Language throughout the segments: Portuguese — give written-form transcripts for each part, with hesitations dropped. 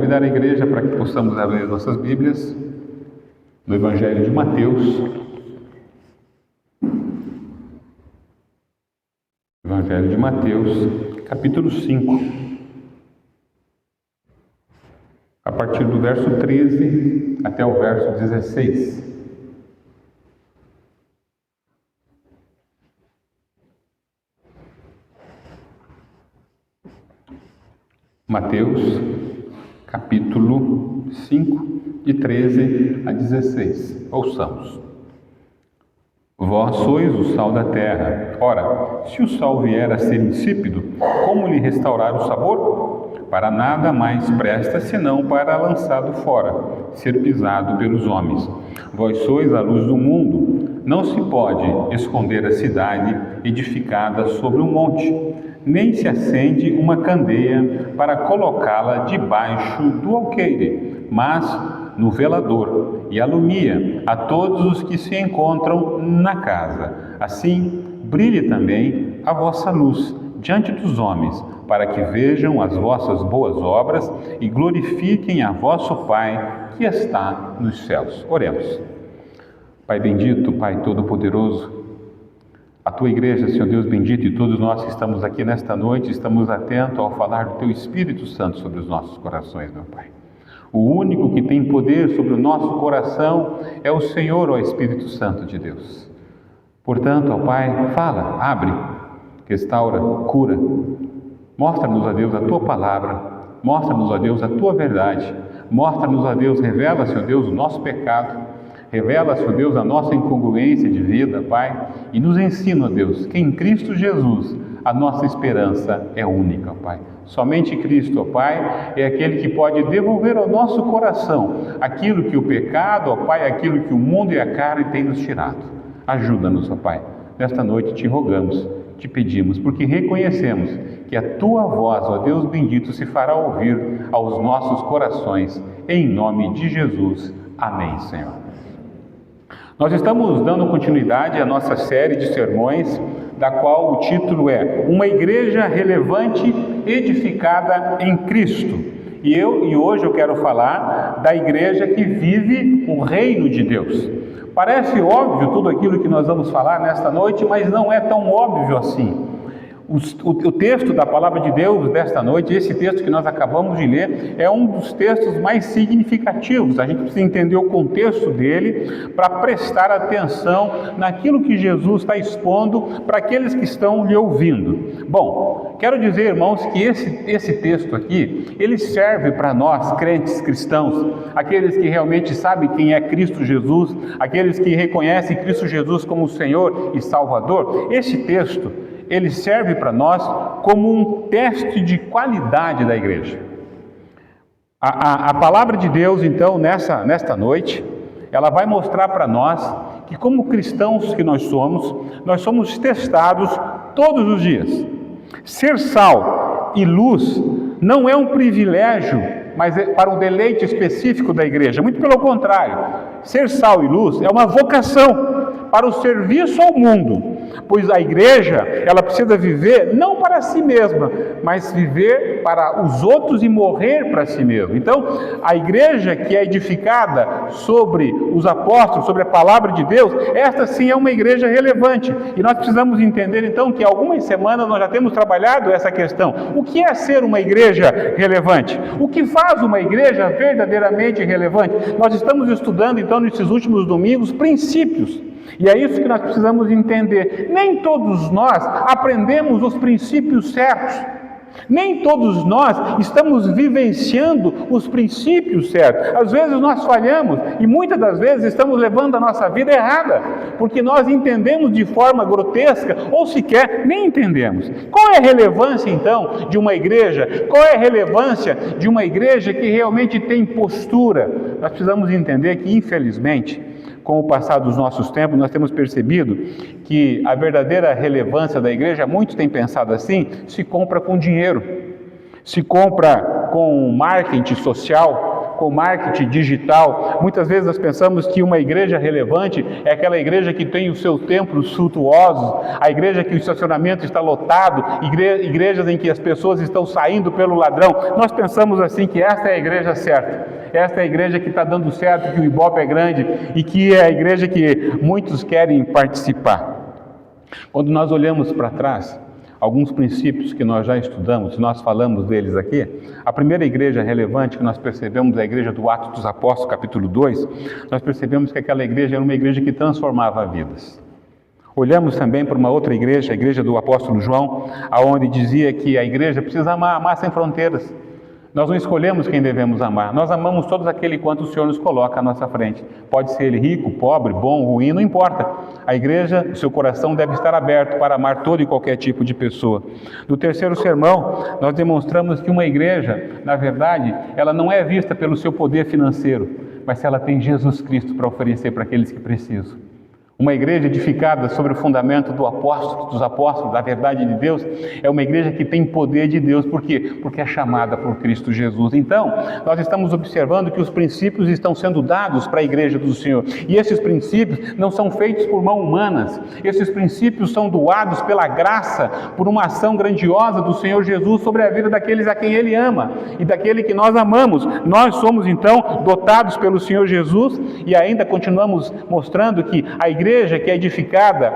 convidar a igreja para que possamos abrir nossas Bíblias no Evangelho de Mateus. Evangelho de Mateus, capítulo 5. A partir do verso 13 até o verso 16. Mateus, capítulo 5, de 13 a 16. Ouçamos. Vós sois o sal da terra. Ora, se o sal vier a ser insípido, como lhe restaurar o sabor? Para nada mais presta, senão para lançado fora, ser pisado pelos homens. Vós sois a luz do mundo. Não se pode esconder a cidade edificada sobre um monte, nem se acende uma candeia para colocá-la debaixo do alqueire, mas no velador, e alumia a todos os que se encontram na casa. Assim, brilhe também a vossa luz diante dos homens, para que vejam as vossas boas obras e glorifiquem a vosso Pai que está nos céus. Oremos. Pai bendito, Pai todo-poderoso, a Tua igreja, Senhor Deus bendito, e todos nós que estamos aqui nesta noite, estamos atentos ao falar do Teu Espírito Santo sobre os nossos corações, meu Pai. O único que tem poder sobre o nosso coração é o Senhor, ó Espírito Santo de Deus. Portanto, ó Pai, fala, abre, restaura, cura. Mostra-nos, ó Deus, a Tua palavra. Mostra-nos, ó Deus, a Tua verdade. Mostra-nos, ó Deus, revela, Senhor Deus, o nosso pecado. Revela, Senhor Deus, a nossa incongruência de vida, Pai, e nos ensina, ó Deus, que em Cristo Jesus a nossa esperança é única, Pai. Somente Cristo, ó Pai, é aquele que pode devolver ao nosso coração aquilo que o pecado, ó Pai, aquilo que o mundo e a carne têm nos tirado. Ajuda-nos, ó Pai. Nesta noite te rogamos, te pedimos, porque reconhecemos que a Tua voz, ó Deus bendito, se fará ouvir aos nossos corações. Em nome de Jesus. Amém, Senhor. Nós estamos dando continuidade à nossa série de sermões, da qual o título é Uma Igreja Relevante Edificada em Cristo. E hoje eu quero falar da igreja que vive o reino de Deus. Parece óbvio tudo aquilo que nós vamos falar nesta noite, mas não é tão óbvio assim. O texto da Palavra de Deus desta noite, esse texto que nós acabamos de ler, é um dos textos mais significativos. A gente precisa entender o contexto dele para prestar atenção naquilo que Jesus está expondo para aqueles que estão lhe ouvindo. Bom, quero dizer, irmãos, que esse texto aqui, ele serve para nós, crentes cristãos, aqueles que realmente sabem quem é Cristo Jesus, aqueles que reconhecem Cristo Jesus como Senhor e Salvador. Esse texto, ele serve para nós como um teste de qualidade da igreja. A palavra de Deus, então, nesta noite, ela vai mostrar para nós que, como cristãos que nós somos testados todos os dias. Ser sal e luz não é um privilégio, mas é para um deleite específico da igreja. Muito pelo contrário, ser sal e luz é uma vocação para o serviço ao mundo. Pois a igreja, ela precisa viver não para si mesma, mas viver para os outros e morrer para si mesma. Então, a igreja que é edificada sobre os apóstolos, sobre a palavra de Deus, esta sim é uma igreja relevante. E nós precisamos entender então que há algumas semanas nós já temos trabalhado essa questão. O que é ser uma igreja relevante? O que faz uma igreja verdadeiramente relevante? Nós estamos estudando então nesses últimos domingos princípios. E é isso que nós precisamos entender. Nem todos nós aprendemos os princípios certos. Nem todos nós estamos vivenciando os princípios certos. Às vezes nós falhamos e muitas das vezes estamos levando a nossa vida errada, porque nós entendemos de forma grotesca ou sequer nem entendemos. Qual é a relevância então de uma igreja? Qual é a relevância de uma igreja que realmente tem postura? Nós precisamos entender que, infelizmente, com o passar dos nossos tempos, nós temos percebido que a verdadeira relevância da igreja, muitos têm pensado assim, se compra com dinheiro, se compra com marketing social, com marketing digital. Muitas vezes nós pensamos que uma igreja relevante é aquela igreja que tem os seus templos suntuosos, a igreja que o estacionamento está lotado, igrejas em que as pessoas estão saindo pelo ladrão. Nós pensamos assim que esta é a igreja certa, esta é a igreja que está dando certo, que o Ibope é grande e que é a igreja que muitos querem participar. Quando nós olhamos para trás, alguns princípios que nós já estudamos, nós falamos deles aqui, a primeira igreja relevante que nós percebemos é a igreja do Atos dos Apóstolos, capítulo 2, nós percebemos que aquela igreja era uma igreja que transformava vidas. Olhamos também para uma outra igreja, a igreja do apóstolo João, aonde dizia que a igreja precisa amar sem fronteiras. Nós não escolhemos quem devemos amar, nós amamos todos aquele quanto o Senhor nos coloca à nossa frente. Pode ser ele rico, pobre, bom, ruim, não importa. A igreja, o seu coração deve estar aberto para amar todo e qualquer tipo de pessoa. No terceiro sermão, nós demonstramos que uma igreja, na verdade, ela não é vista pelo seu poder financeiro, mas se ela tem Jesus Cristo para oferecer para aqueles que precisam. Uma igreja edificada sobre o fundamento dos apóstolos, da verdade de Deus, é uma igreja que tem poder de Deus. Por quê? Porque é chamada por Cristo Jesus. Então, nós estamos observando que os princípios estão sendo dados para a igreja do Senhor. E esses princípios não são feitos por mãos humanas. Esses princípios são doados pela graça, por uma ação grandiosa do Senhor Jesus sobre a vida daqueles a quem Ele ama e daquele que nós amamos. Nós somos, então, dotados pelo Senhor Jesus e ainda continuamos mostrando que a igreja que é edificada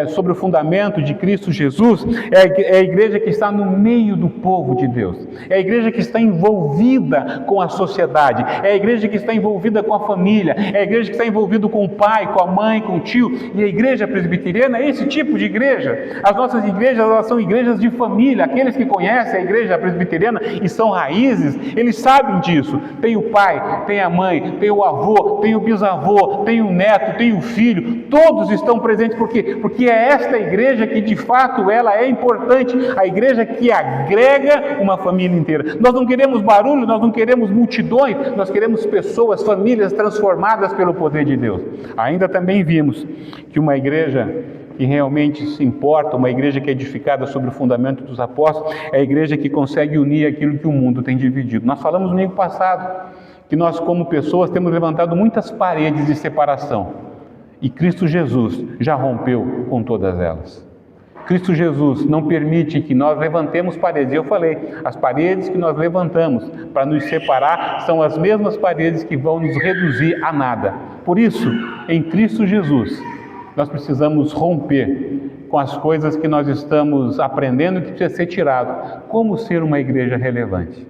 sobre o fundamento de Cristo Jesus é a igreja que está no meio do povo de Deus, é a igreja que está envolvida com a sociedade, é a igreja que está envolvida com a família, é a igreja que está envolvida com o pai, com a mãe, com o tio. E a igreja presbiteriana é esse tipo de igreja. As nossas igrejas, elas são igrejas de família. Aqueles que conhecem a igreja presbiteriana e são raízes, eles sabem disso. Tem o pai, tem a mãe, tem o avô, tem o bisavô, tem o neto, tem o filho. Todos estão presentes, por quê? Porque é esta igreja que de fato ela é importante, a igreja que agrega uma família inteira. Nós não queremos barulho, nós não queremos multidões, nós queremos pessoas, famílias transformadas pelo poder de Deus. Ainda também vimos que uma igreja que realmente se importa, uma igreja que é edificada sobre o fundamento dos apóstolos, é a igreja que consegue unir aquilo que o mundo tem dividido. Nós falamos no domingo passado que nós como pessoas temos levantado muitas paredes de separação. E Cristo Jesus já rompeu com todas elas. Cristo Jesus não permite que nós levantemos paredes. Eu falei, as paredes que nós levantamos para nos separar são as mesmas paredes que vão nos reduzir a nada. Por isso, em Cristo Jesus, nós precisamos romper com as coisas que nós estamos aprendendo que precisa ser tirado. Como ser uma igreja relevante?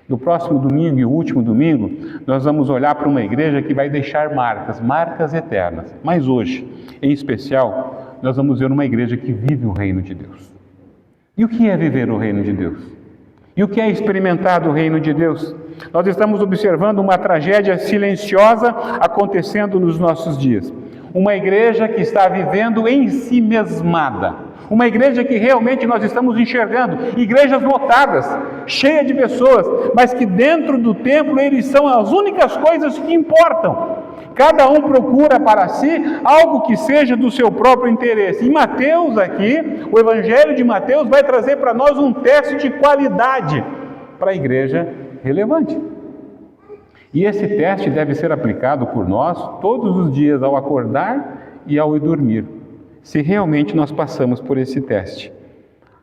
No próximo domingo e o último domingo, nós vamos olhar para uma igreja que vai deixar marcas eternas. Mas hoje, em especial, nós vamos ver uma igreja que vive o reino de Deus. E o que é viver o reino de Deus? E o que é experimentar o reino de Deus? Nós estamos observando uma tragédia silenciosa acontecendo nos nossos dias. Uma igreja que está vivendo em si mesmada. Uma igreja que realmente nós estamos enxergando, igrejas lotadas, cheias de pessoas, mas que dentro do templo eles são as únicas coisas que importam. Cada um procura para si algo que seja do seu próprio interesse. E Mateus aqui, o Evangelho de Mateus vai trazer para nós um teste de qualidade para a igreja relevante. E esse teste deve ser aplicado por nós todos os dias ao acordar e ao ir dormir. Se realmente nós passamos por esse teste.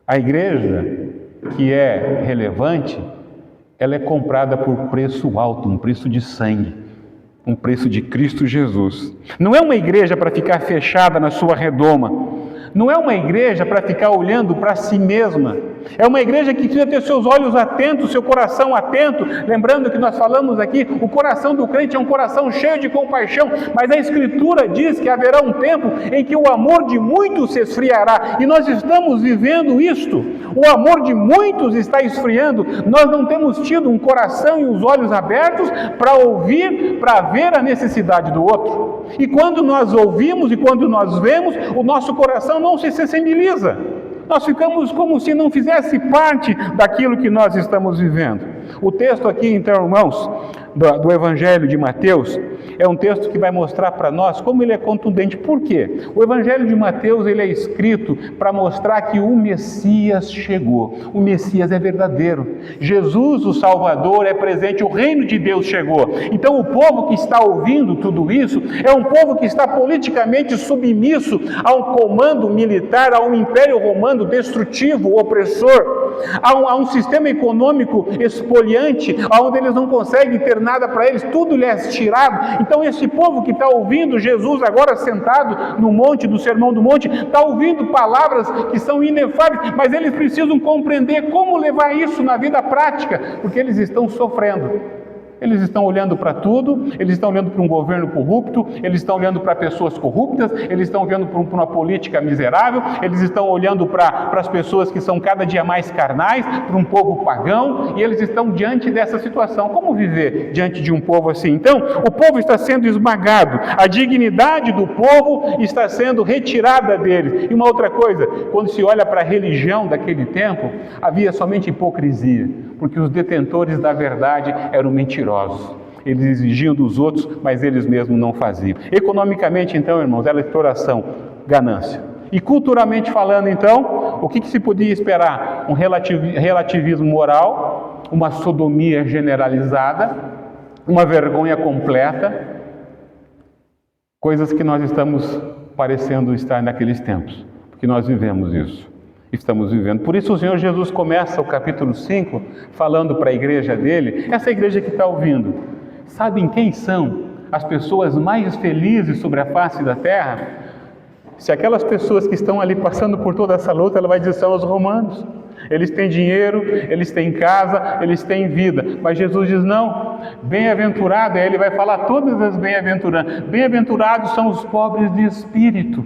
A igreja que é relevante, ela é comprada por preço alto, um preço de sangue, um preço de Cristo Jesus. Não é uma igreja para ficar fechada na sua redoma, não é uma igreja para ficar olhando para si mesma. É uma igreja que precisa ter seus olhos atentos, seu coração atento. Lembrando que nós falamos aqui, o coração do crente é um coração cheio de compaixão, mas a Escritura diz que haverá um tempo em que o amor de muitos se esfriará, e nós estamos vivendo isto. O amor de muitos está esfriando. Nós não temos tido um coração e os olhos abertos para ouvir, para ver a necessidade do outro. E quando nós ouvimos e quando nós vemos, o nosso coração não se sensibiliza. Nós ficamos como se não fizesse parte daquilo que nós estamos vivendo. O texto aqui, então, irmãos, do Evangelho de Mateus, é um texto que vai mostrar para nós como ele é contundente. Por quê? O Evangelho de Mateus ele é escrito para mostrar que o Messias chegou. O Messias é verdadeiro. Jesus, o Salvador, é presente. O reino de Deus chegou. Então o povo que está ouvindo tudo isso é um povo que está politicamente submisso a um comando militar, a um império romano destrutivo, opressor, a um sistema econômico espoliante, onde eles não conseguem ter nada para eles, tudo lhe é tirado. Então esse povo que está ouvindo Jesus agora sentado no monte, do Sermão do Monte, está ouvindo palavras que são inefáveis, mas eles precisam compreender como levar isso na vida prática, porque eles estão sofrendo. Eles estão olhando para tudo, eles estão olhando para um governo corrupto, eles estão olhando para pessoas corruptas, eles estão olhando para uma política miserável, eles estão olhando para as pessoas que são cada dia mais carnais, para um povo pagão, e eles estão diante dessa situação. Como viver diante de um povo assim? Então, o povo está sendo esmagado, a dignidade do povo está sendo retirada deles. E uma outra coisa, quando se olha para a religião daquele tempo, havia somente hipocrisia, porque os detentores da verdade eram mentirosos. Eles exigiam dos outros, mas eles mesmos não faziam. Economicamente, então, irmãos, era exploração, ganância. E culturalmente falando, então, o que se podia esperar? Um relativismo moral, uma sodomia generalizada, uma vergonha completa, coisas que nós estamos parecendo estar naqueles tempos, porque nós vivemos isso. Estamos vivendo. Por isso o Senhor Jesus começa o capítulo 5 falando para a igreja dele, essa igreja que está ouvindo, sabem quem são as pessoas mais felizes sobre a face da terra? Se aquelas pessoas que estão ali passando por toda essa luta, ela vai dizer, são os romanos. Eles têm dinheiro, eles têm casa, eles têm vida. Mas Jesus diz, não, bem-aventurado, aí ele vai falar todas as bem-aventuranças. Bem-aventurados são os pobres de espírito.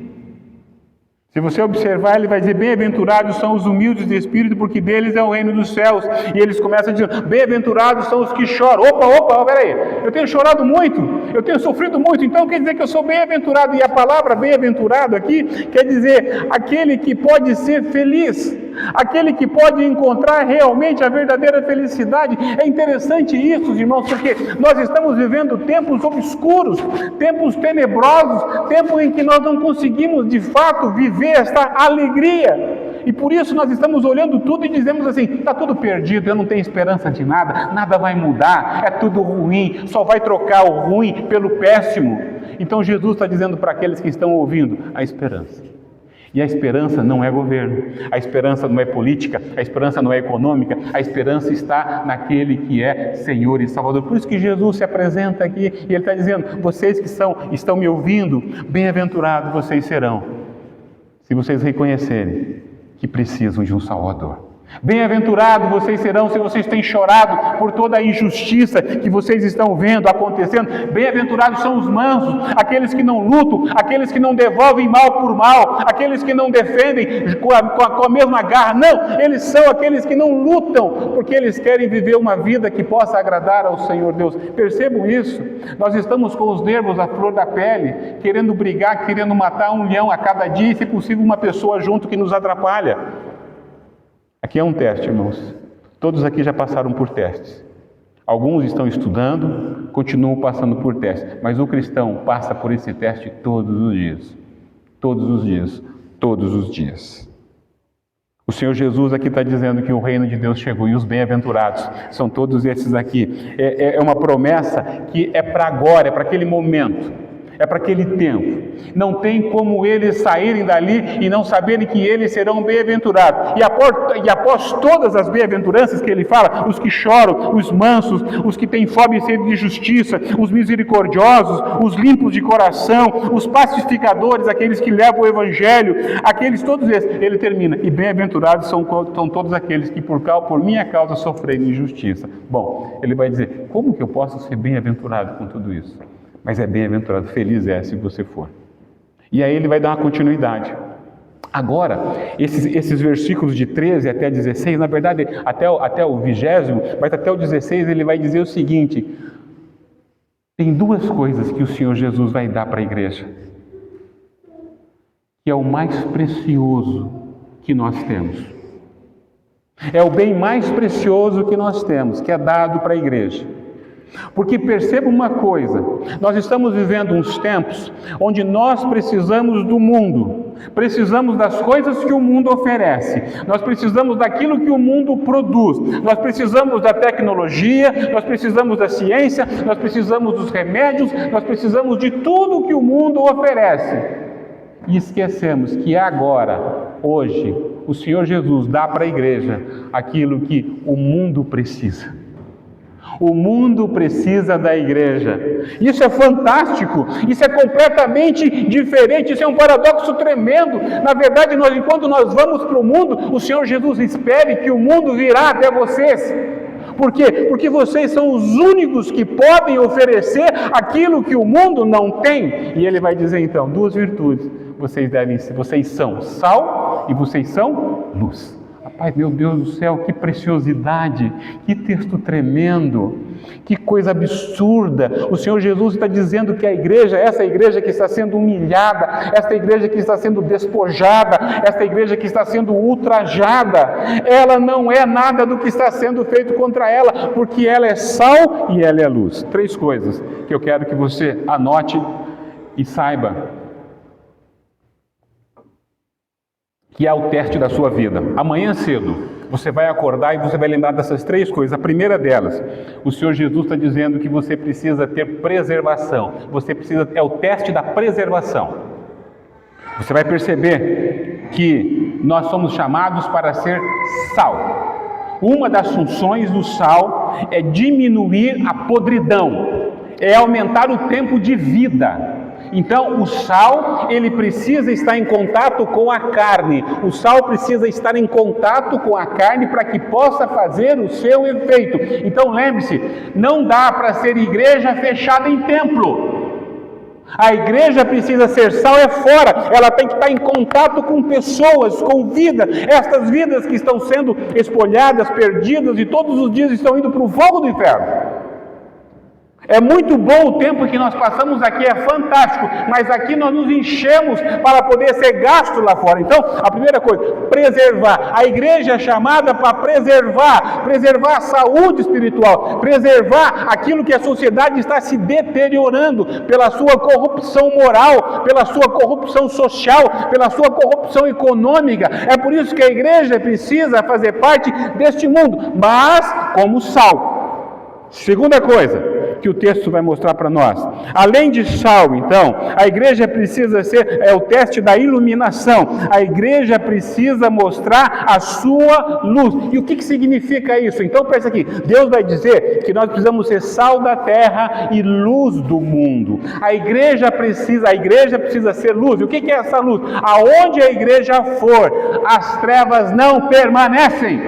Se você observar, ele vai dizer, bem-aventurados são os humildes de espírito, porque deles é o reino dos céus. E eles começam a dizer, bem-aventurados são os que choram. Opa, peraí, eu tenho chorado muito, eu tenho sofrido muito, então quer dizer que eu sou bem-aventurado. E a palavra bem-aventurado aqui quer dizer aquele que pode ser feliz, aquele que pode encontrar realmente a verdadeira felicidade. É interessante isso, irmãos, porque nós estamos vivendo tempos obscuros, tempos tenebrosos, tempos em que nós não conseguimos de fato viver esta alegria, e por isso nós estamos olhando tudo e dizemos assim, está tudo perdido, eu não tenho esperança de nada, nada vai mudar, é tudo ruim, só vai trocar o ruim pelo péssimo. Então Jesus está dizendo para aqueles que estão ouvindo, a esperança. E a esperança não é governo, a esperança não é política, a esperança não é econômica, a esperança está naquele que é Senhor e Salvador. Por isso que Jesus se apresenta aqui e Ele está dizendo, vocês que estão me ouvindo, bem-aventurados vocês serão, se vocês reconhecerem que precisam de um Salvador. Bem-aventurados vocês serão se vocês têm chorado por toda a injustiça que vocês estão vendo acontecendo. Bem-aventurados são os mansos, aqueles que não lutam, aqueles que não devolvem mal por mal, aqueles que não defendem com a mesma garra. Não, eles são aqueles que não lutam, porque eles querem viver uma vida que possa agradar ao Senhor Deus. Percebam isso. Nós estamos com os nervos à flor da pele, querendo brigar, querendo matar um leão a cada dia e, se possível, uma pessoa junto que nos atrapalha. Aqui é um teste, irmãos. Todos aqui já passaram por testes. Alguns estão estudando, continuam passando por testes. Mas o cristão passa por esse teste todos os dias. Todos os dias. Todos os dias. O Senhor Jesus aqui está dizendo que o reino de Deus chegou e os bem-aventurados são todos esses aqui. É uma promessa que é para agora, é para aquele momento. É para aquele tempo. Não tem como eles saírem dali e não saberem que eles serão bem-aventurados. E após todas as bem-aventuranças que ele fala, os que choram, os mansos, os que têm fome e sede de justiça, os misericordiosos, os limpos de coração, os pacificadores, aqueles que levam o evangelho, aqueles todos esses, ele termina. E bem-aventurados são todos aqueles que por minha causa sofrerem injustiça. Bom, ele vai dizer, como que eu posso ser bem-aventurado com tudo isso? Mas é bem-aventurado, feliz é se você for. E aí ele vai dar uma continuidade. Agora, esses versículos de 13 até 16, na verdade, até o 20º, mas até o 16 ele vai dizer o seguinte, tem duas coisas que o Senhor Jesus vai dar para a igreja, que é o mais precioso que nós temos. É o bem mais precioso que nós temos, que é dado para a igreja. Porque perceba uma coisa, nós estamos vivendo uns tempos onde nós precisamos do mundo, precisamos das coisas que o mundo oferece, nós precisamos daquilo que o mundo produz, nós precisamos da tecnologia, nós precisamos da ciência, nós precisamos dos remédios, nós precisamos de tudo que o mundo oferece. E esquecemos que agora, hoje, o Senhor Jesus dá para a igreja aquilo que o mundo precisa. O mundo precisa da igreja. Isso é fantástico, isso é completamente diferente, isso é um paradoxo tremendo. Na verdade, enquanto nós vamos para o mundo, o Senhor Jesus espere que o mundo virá até vocês. Por quê? Porque vocês são os únicos que podem oferecer aquilo que o mundo não tem. E ele vai dizer então, duas virtudes. Vocês são sal e vocês são luz. Rapaz, meu Deus do céu, que preciosidade, que texto tremendo, que coisa absurda. O Senhor Jesus está dizendo que a igreja, essa igreja que está sendo humilhada, essa igreja que está sendo despojada, essa igreja que está sendo ultrajada, ela não é nada do que está sendo feito contra ela, porque ela é sal e ela é luz. 3 coisas que eu quero que você anote e saiba, que é o teste da sua vida. Amanhã cedo, você vai acordar e você vai lembrar dessas 3 coisas. A primeira delas, o Senhor Jesus está dizendo que você precisa ter preservação. É o teste da preservação. Você vai perceber que nós somos chamados para ser sal. Uma das funções do sal é diminuir a podridão, é aumentar o tempo de vida. Então, o sal, ele precisa estar em contato com a carne. O sal precisa estar em contato com a carne para que possa fazer o seu efeito. Então, lembre-se, não dá para ser igreja fechada em templo. A igreja precisa ser sal fora. Ela tem que estar em contato com pessoas, com vida. Estas vidas que estão sendo espolhadas, perdidas e todos os dias estão indo para o fogo do inferno. É muito bom o tempo que nós passamos aqui, é fantástico, mas aqui nós nos enchemos para poder ser gasto lá fora. Então, a primeira coisa, preservar. A igreja é chamada para preservar a saúde espiritual, preservar aquilo que a sociedade está se deteriorando pela sua corrupção moral, pela sua corrupção social, pela sua corrupção econômica. É por isso que a igreja precisa fazer parte deste mundo, mas como sal. Segunda coisa que o texto vai mostrar para nós. Além de sal, então, a igreja precisa ser, o teste da iluminação. A igreja precisa mostrar a sua luz. E o que significa isso? Então, presta aqui. Deus vai dizer que nós precisamos ser sal da terra e luz do mundo. A igreja precisa ser luz. E o que é essa luz? Aonde a igreja for, as trevas não permanecem.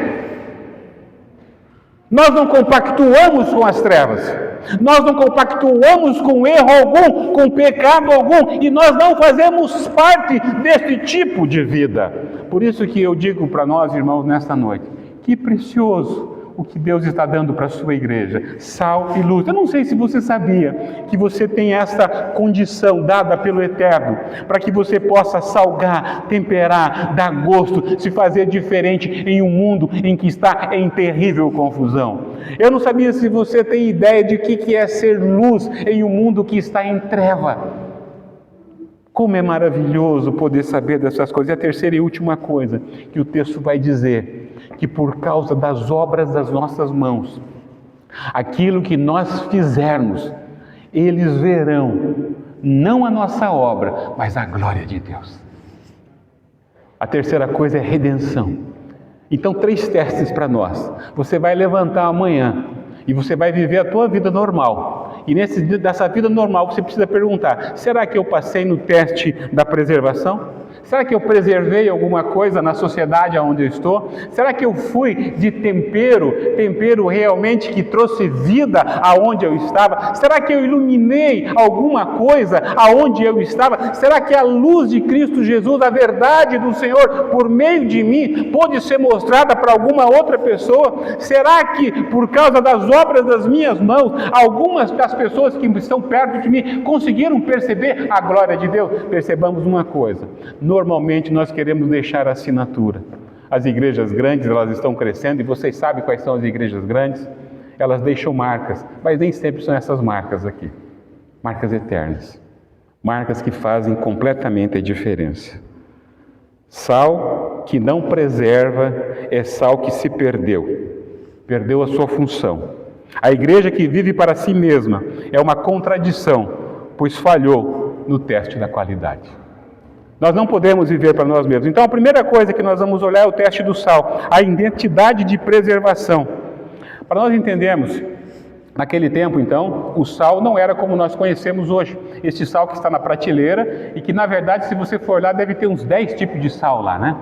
Nós não compactuamos com as trevas, nós não compactuamos com erro algum, com pecado algum, e nós não fazemos parte desse tipo de vida. Por isso que eu digo para nós, irmãos, nesta noite, que precioso o que Deus está dando para a sua igreja, sal e luz. Eu não sei se você sabia que você tem essa condição dada pelo Eterno, para que você possa salgar, temperar, dar gosto, se fazer diferente em um mundo em que está em terrível confusão. Eu não sabia se você tem ideia de que é ser luz em um mundo que está em treva. Como é maravilhoso poder saber dessas coisas. E a terceira e última coisa que o texto vai dizer, que por causa das obras das nossas mãos, aquilo que nós fizermos, eles verão, não a nossa obra, mas a glória de Deus. A terceira coisa é redenção. Então, 3 testes para nós. Você vai levantar amanhã e você vai viver a tua vida normal. E dessa vida normal você precisa perguntar, será que eu passei no teste da preservação? Será que eu preservei alguma coisa na sociedade onde eu estou? Será que eu fui de tempero realmente que trouxe vida aonde eu estava? Será que eu iluminei alguma coisa aonde eu estava? Será que a luz de Cristo Jesus, a verdade do Senhor, por meio de mim, pôde ser mostrada para alguma outra pessoa? Será que, por causa das obras das minhas mãos, algumas das pessoas que estão perto de mim conseguiram perceber a glória de Deus? Percebamos uma coisa. Normalmente nós queremos deixar a assinatura. As igrejas grandes, elas estão crescendo, e vocês sabem quais são as igrejas grandes? elas deixam marcas, mas nem sempre são essas marcas aqui. Marcas eternas. Marcas que fazem completamente a diferença. Sal que não preserva é sal que se perdeu. Perdeu a sua função. A igreja que vive para si mesma é uma contradição, pois falhou no teste da qualidade. Nós não podemos viver para nós mesmos. Então a primeira coisa que nós vamos olhar é o teste do sal, a identidade de preservação. Para nós entendermos, naquele tempo então, o sal não era como nós conhecemos hoje. Este sal que está na prateleira e que na verdade, se você for lá, deve ter uns 10 tipos de sal lá, né?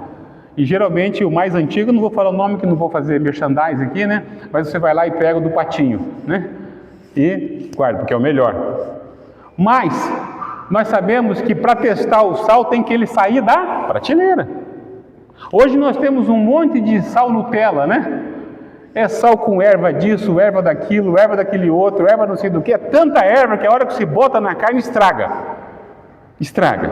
E geralmente o mais antigo, não vou falar o nome que não vou fazer merchandising aqui, né? Mas você vai lá e pega o do patinho, né? E guarda, porque é o melhor. Mas nós sabemos que para testar o sal tem que ele sair da prateleira. Hoje nós temos um monte de sal Nutella, né? É sal com erva disso, erva daquilo, erva daquele outro, erva não sei do que. É tanta erva que a hora que se bota na carne estraga. Estraga.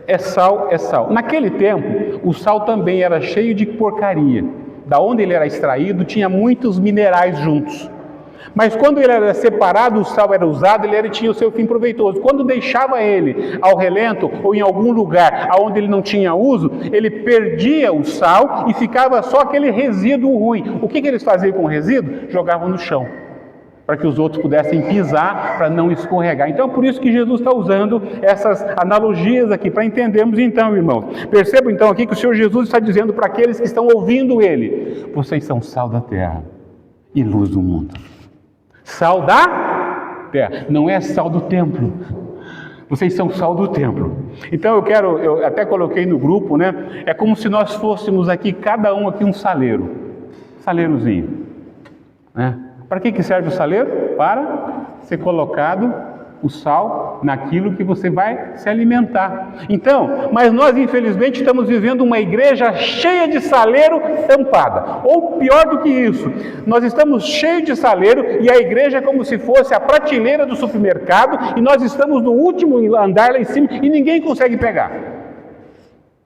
É sal, é sal. Naquele tempo, o sal também era cheio de porcaria. Da onde ele era extraído, tinha muitos minerais juntos. Mas quando ele era separado, o sal era usado, ele tinha o seu fim proveitoso. Quando deixava ele ao relento ou em algum lugar onde ele não tinha uso, ele perdia o sal e ficava só aquele resíduo ruim. O que eles faziam com o resíduo? Jogavam no chão, para que os outros pudessem pisar, para não escorregar. Então, é por isso que Jesus está usando essas analogias aqui, para entendermos então, irmãos. Percebam então aqui que o Senhor Jesus está dizendo para aqueles que estão ouvindo Ele: vocês são sal da terra e luz do mundo. Sal da terra, não é sal do templo. Vocês são sal do templo. Então eu até coloquei no grupo, né? É como se nós fôssemos aqui, cada um aqui um saleiro. Saleirozinho, né? Para que serve o saleiro? Para ser colocado o sal naquilo que você vai se alimentar. Então, mas nós infelizmente estamos vivendo uma igreja cheia de saleiro tampada. Ou pior do que isso, nós estamos cheios de saleiro e a igreja é como se fosse a prateleira do supermercado e nós estamos no último andar lá em cima e ninguém consegue pegar.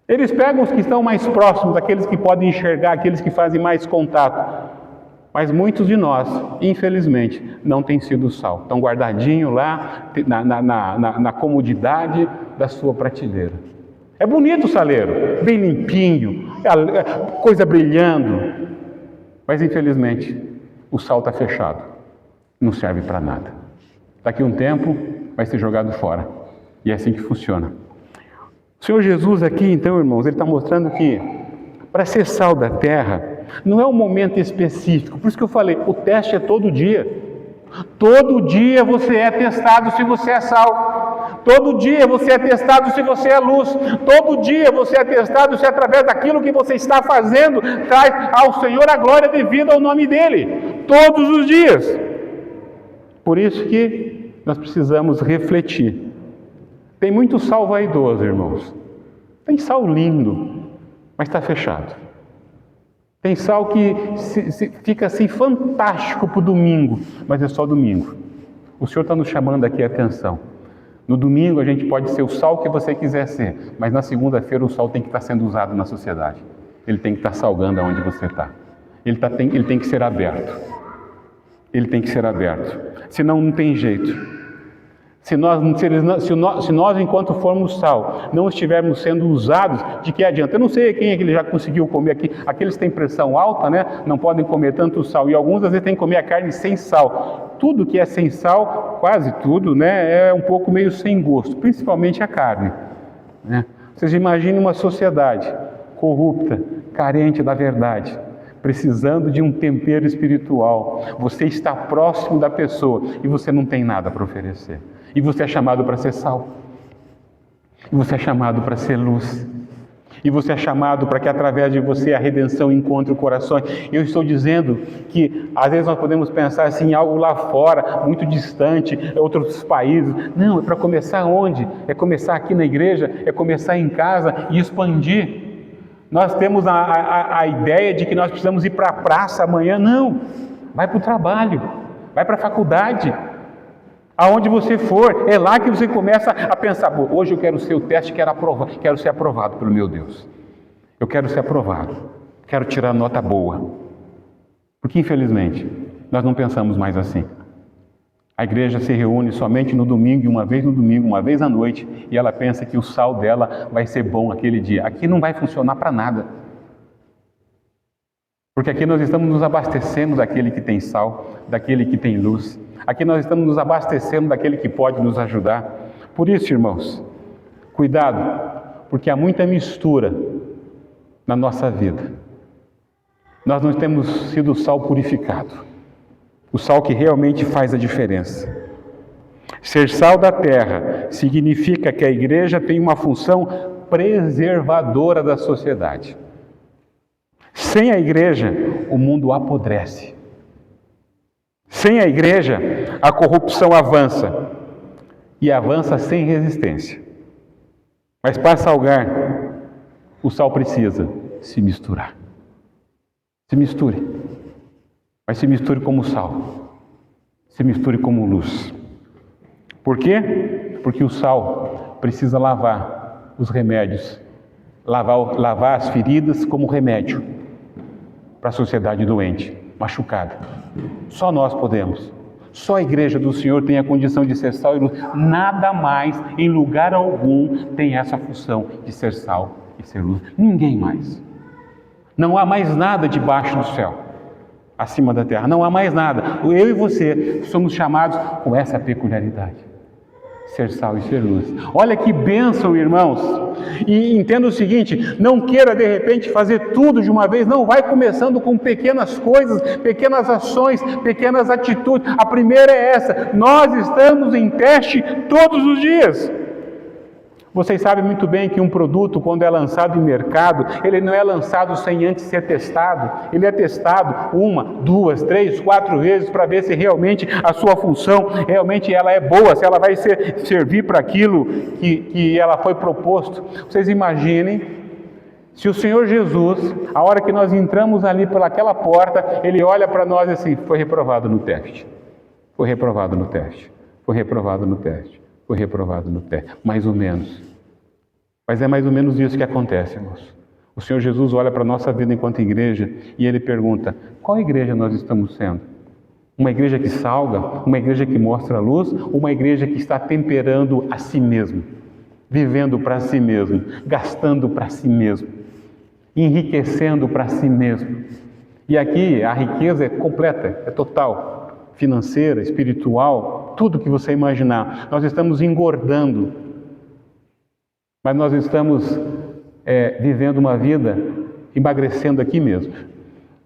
Eles pegam os que estão mais próximos, aqueles que podem enxergar, aqueles que fazem mais contato. Mas muitos de nós, infelizmente, não têm sido sal. Estão guardadinhos lá na comodidade da sua prateleira. É bonito o saleiro, bem limpinho, coisa brilhando. Mas infelizmente, o sal está fechado. Não serve para nada. Daqui a um tempo, vai ser jogado fora. E é assim que funciona. O Senhor Jesus aqui, então, irmãos, Ele está mostrando que para ser sal da terra, não é um momento específico. Por isso que eu falei, o teste é todo dia. Todo dia você é testado se você é sal. Todo dia você é testado se você é luz. Todo dia você é testado se através daquilo que você está fazendo traz ao Senhor a glória devida ao nome dEle. Todos os dias. Por isso que nós precisamos refletir. Tem muito sal vaidoso, irmãos. Tem sal lindo, mas está fechado. Tem sal que fica assim fantástico para o domingo, mas é só domingo. O Senhor está nos chamando aqui a atenção. No domingo a gente pode ser o sal que você quiser ser, mas na segunda-feira o sal tem que estar sendo usado na sociedade. Ele tem que estar salgando aonde você está. Ele tem que ser aberto. Ele tem que ser aberto. Senão não tem jeito. Se nós, enquanto formos sal, não estivermos sendo usados, de que adianta? Eu não sei quem é que ele já conseguiu comer aqui. Aqueles que têm pressão alta, né? Não podem comer tanto sal. E alguns, às vezes, têm que comer a carne sem sal. Tudo que é sem sal, quase tudo, né? É um pouco meio sem gosto. Principalmente a carne, né? Vocês imaginem uma sociedade corrupta, carente da verdade, precisando de um tempero espiritual. Você está próximo da pessoa e você não tem nada para oferecer. E você é chamado para ser sal. E você é chamado para ser luz. E você é chamado para que através de você a redenção encontre o coração. Eu estou dizendo que às vezes nós podemos pensar assim, algo lá fora, muito distante, outros países. Não, é para começar onde? É começar aqui na igreja, é começar em casa e expandir. Nós temos a ideia de que nós precisamos ir para a praça amanhã. Não, vai para o trabalho, vai para a faculdade. Aonde você for, é lá que você começa a pensar, hoje eu quero ser o teste, quero ser aprovado pelo meu Deus. Eu quero ser aprovado, quero tirar nota boa. Porque infelizmente, Nós não pensamos mais assim. A igreja se reúne somente no domingo, uma vez à noite, e ela pensa que o sal dela vai ser bom aquele dia. Aqui não vai funcionar para nada. Porque aqui nós estamos nos abastecendo daquele que tem sal, daquele que tem luz. Aqui nós estamos nos abastecendo daquele que pode nos ajudar. Por isso, irmãos, cuidado, porque há muita mistura na nossa vida. Nós não temos sido o sal purificado. O sal que realmente faz a diferença. Ser sal da terra significa que a igreja tem uma função preservadora da sociedade. Sem a igreja, o mundo apodrece. Sem a igreja, a corrupção avança. E avança sem resistência. Mas para salgar, o sal precisa se misturar. Se misture. Mas se misture como sal. Se misture como luz. Por quê? Porque o sal precisa lavar os remédios. Lavar as feridas como remédio para a sociedade doente, machucada. Só nós podemos. Só a igreja do Senhor tem a condição de ser sal e luz. Nada mais, em lugar algum, tem essa função de ser sal e ser luz. Ninguém mais. Não há mais nada debaixo do céu, acima da terra. Não há mais nada. Eu e você somos chamados com essa peculiaridade. Ser sal e ser luz. Olha que bênção, irmãos. E entenda o seguinte, não queira de repente fazer tudo de uma vez, não, vai começando com pequenas coisas, pequenas ações, pequenas atitudes. A primeira é essa, nós estamos em teste todos os dias. Vocês sabem muito bem que um produto, quando é lançado em mercado, ele não é lançado sem antes ser testado. Ele é testado 1, 2, 3, 4 vezes para ver se realmente a sua função, realmente ela é boa, se ela vai servir para aquilo que ela foi proposto. Vocês imaginem, se o Senhor Jesus, a hora que nós entramos ali pelaquela porta, Ele olha para nós assim, foi reprovado no teste. Foi reprovado no teste. Foi reprovado no teste. Foi reprovado no teste, mais ou menos. Mas é mais ou menos isso que acontece, irmãos. O Senhor Jesus olha para a nossa vida enquanto igreja e Ele pergunta, qual igreja nós estamos sendo? Uma igreja que salga? Uma igreja que mostra a luz? Ou uma igreja que está temperando a si mesmo? Vivendo para si mesmo? Gastando para si mesmo? Enriquecendo para si mesmo? E aqui a riqueza é completa, é total. Financeira, espiritual, tudo que você imaginar. Nós estamos engordando, mas nós estamos vivendo uma vida emagrecendo aqui mesmo.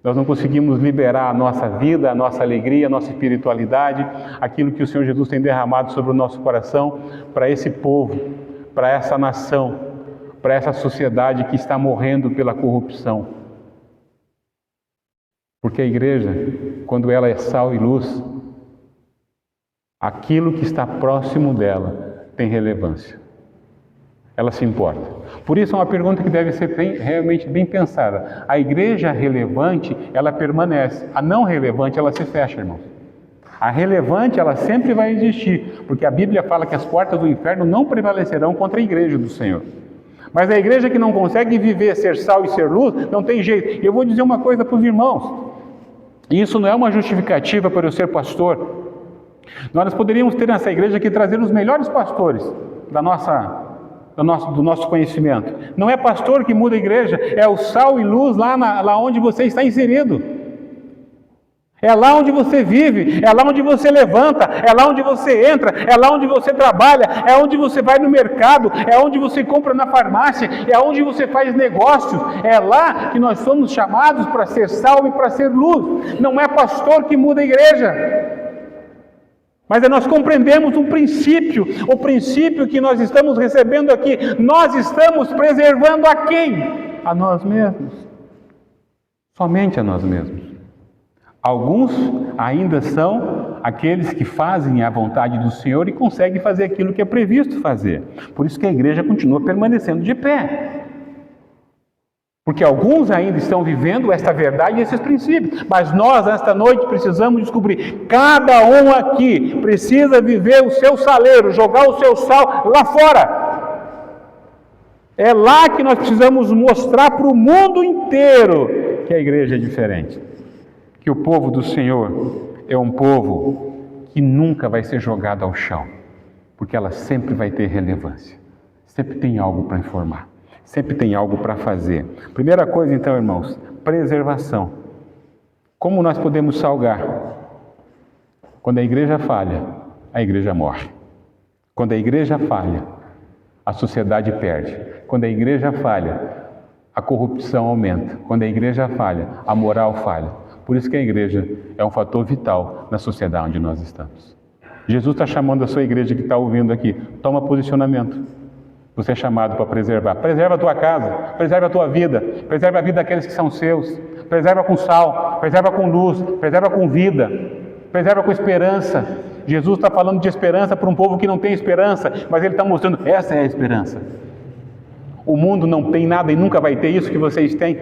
Nós não conseguimos liberar a nossa vida, a nossa alegria, a nossa espiritualidade, aquilo que o Senhor Jesus tem derramado sobre o nosso coração para esse povo, para essa nação, para essa sociedade que está morrendo pela corrupção. Porque a igreja, quando ela é sal e luz, aquilo que está próximo dela tem relevância. Ela se importa. Por isso é uma pergunta que deve ser realmente bem pensada. A igreja relevante, ela permanece. A não relevante, ela se fecha, irmãos. A relevante, ela sempre vai existir, porque a Bíblia fala que as portas do inferno não prevalecerão contra a igreja do Senhor. Mas a igreja que não consegue viver, ser sal e ser luz, não tem jeito. E eu vou dizer uma coisa para os irmãos. Isso não é uma justificativa para eu ser pastor. Nós poderíamos ter nessa igreja aqui trazer os melhores pastores do nosso conhecimento. Não é pastor que muda a igreja, é o sal e luz lá onde você está inserido. É lá onde você vive, é lá onde você levanta, é lá onde você entra, é lá onde você trabalha, é onde você vai no mercado, é onde você compra na farmácia, é onde você faz negócios. É lá que nós somos chamados para ser sal e para ser luz. Não é pastor que muda a igreja. Mas nós compreendemos o princípio que nós estamos recebendo aqui. Nós estamos preservando a quem? A nós mesmos. Somente a nós mesmos. Alguns ainda são aqueles que fazem a vontade do Senhor e conseguem fazer aquilo que é previsto fazer. Por isso que a igreja continua permanecendo de pé. Porque alguns ainda estão vivendo esta verdade e esses princípios. Mas nós, esta noite, precisamos descobrir. Cada um aqui precisa viver o seu saleiro, jogar o seu sal lá fora. É lá que nós precisamos mostrar para o mundo inteiro que a igreja é diferente. Que o povo do Senhor é um povo que nunca vai ser jogado ao chão, porque ela sempre vai ter relevância, sempre tem algo para informar, sempre tem algo para fazer. Primeira coisa então, irmãos, preservação. Como nós podemos salgar? Quando a igreja falha, a igreja morre. Quando a igreja falha, a sociedade perde. Quando a igreja falha, a corrupção aumenta. Quando a igreja falha, a moral falha. Por isso que a igreja é um fator vital na sociedade onde nós estamos. Jesus está chamando a sua igreja que está ouvindo aqui. Toma posicionamento. Você é chamado para preservar. Preserva a tua casa, preserva a tua vida, preserva a vida daqueles que são seus. Preserva com sal, preserva com luz, preserva com vida, preserva com esperança. Jesus está falando de esperança para um povo que não tem esperança, mas Ele está mostrando, essa é a esperança. O mundo não tem nada e nunca vai ter isso que vocês têm.